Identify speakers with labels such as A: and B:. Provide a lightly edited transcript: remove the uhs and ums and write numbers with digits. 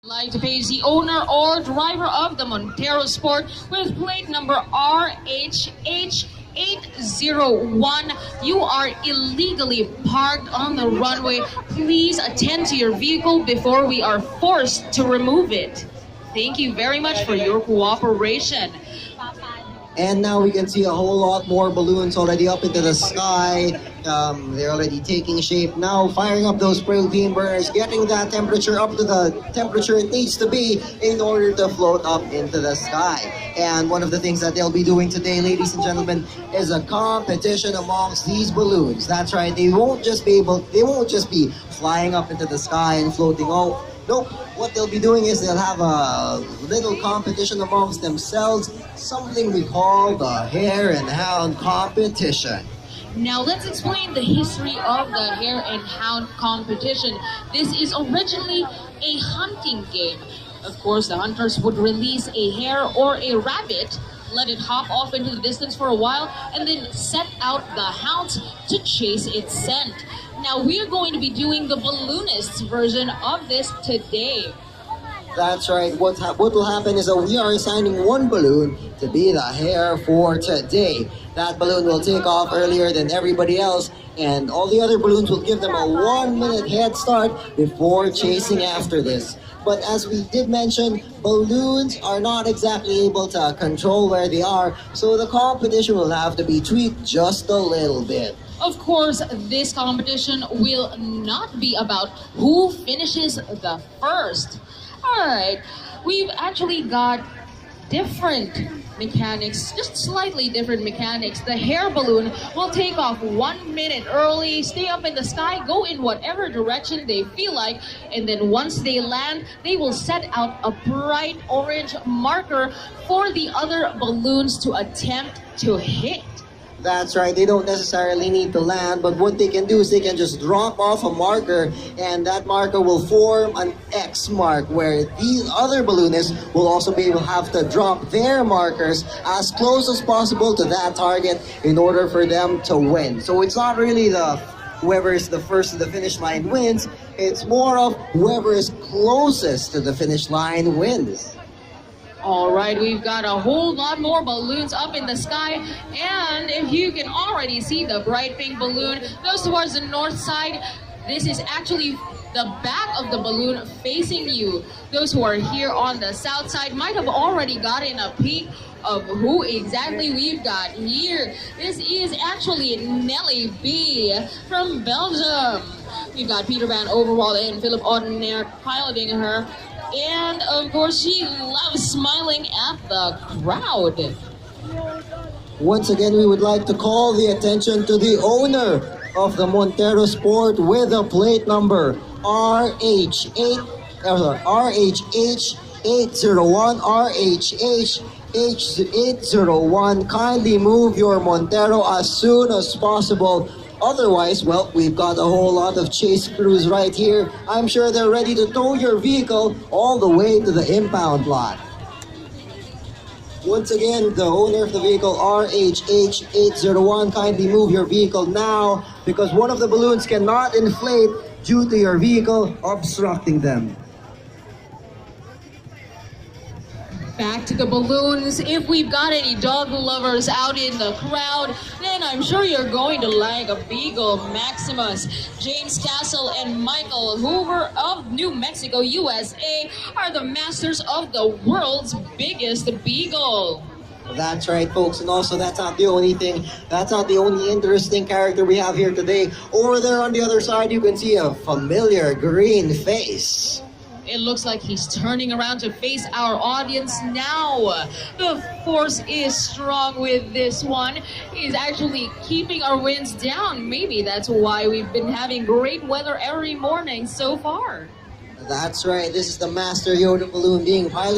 A: Like to page the owner or driver of the Montero Sport with plate number RHH801. You are illegally parked on the runway. Please attend to your vehicle before we are forced to remove it. Thank you very much for your cooperation.
B: And now we can see a whole lot more balloons already up into the sky. They're already taking shape now, firing up those propane burners, getting that temperature up to the temperature it needs to be in order to float up into the sky. And one of the things that they'll be doing today, ladies and gentlemen, is a competition amongst these balloons. That's right, they won't just be flying up into the sky and floating. Oh, nope. What they'll be doing is they'll have a little competition amongst themselves, something we call the hare and hound competition.
A: Now let's explain the history of the hare and hound competition. This is originally a hunting game. Of course, the hunters would release a hare or a rabbit, let it hop off into the distance for a while, and then set out the hounds to chase its scent. Now we're going to be doing the balloonists version of this today.
B: That's right. What will happen is that we are assigning one balloon to be the hare for today. That balloon will take off earlier than everybody else, and all the other balloons will give them a 1-minute head start before chasing after this. But as we did mention, balloons are not exactly able to control where they are, so the competition will have to be tweaked just a little bit.
A: Of course, this competition will not be about who finishes the first. Alright, we've actually got different mechanics, just slightly different mechanics. The hare balloon will take off 1 minute early, stay up in the sky, go in whatever direction they feel like, and then once they land, they will set out a bright orange marker for the other balloons to attempt to hit.
B: That's right, they don't necessarily need to land, but what they can do is they can just drop off a marker, and that marker will form an X mark where these other balloonists will also be able to have to drop their markers as close as possible to that target in order for them to win. So it's not really whoever is the first to the finish line wins, it's more of whoever is closest to the finish line wins.
A: All right, we've got a whole lot more balloons up in the sky, and if you can already see the bright pink balloon goes towards the north side, this is actually the back of the balloon facing you. Those who are here on the south side might have already gotten a peek of who exactly we've got here. This is actually Nelly B from Belgium. We've got Peter Van Overwald and Philip Audenaire piloting her. And of course, she loves smiling at the crowd.
B: Once again, we would like to call the attention to the owner of the Montero Sport with a plate number RH801, RH801. Kindly move your Montero as soon as possible. Otherwise, well, we've got a whole lot of chase crews right here. I'm sure they're ready to tow your vehicle all the way to the impound lot. Once again, the owner of the vehicle, RHH801, kindly move your vehicle now because one of the balloons cannot inflate due to your vehicle obstructing them.
A: Back to the balloons. If we've got any dog lovers out in the crowd, then I'm sure you're going to like a Beagle Maximus. James Castle and Michael Hoover of New Mexico, USA are the masters of the world's biggest beagle.
B: That's right, folks, and also that's not the only thing. That's not the only interesting character we have here today. Over there on the other side, you can see a familiar green face.
A: It looks like he's turning around to face our audience now. The force is strong with this one. He's actually keeping our winds down. Maybe that's why we've been having great weather every morning so far.
B: That's right. This is the Master Yoda balloon being piloted.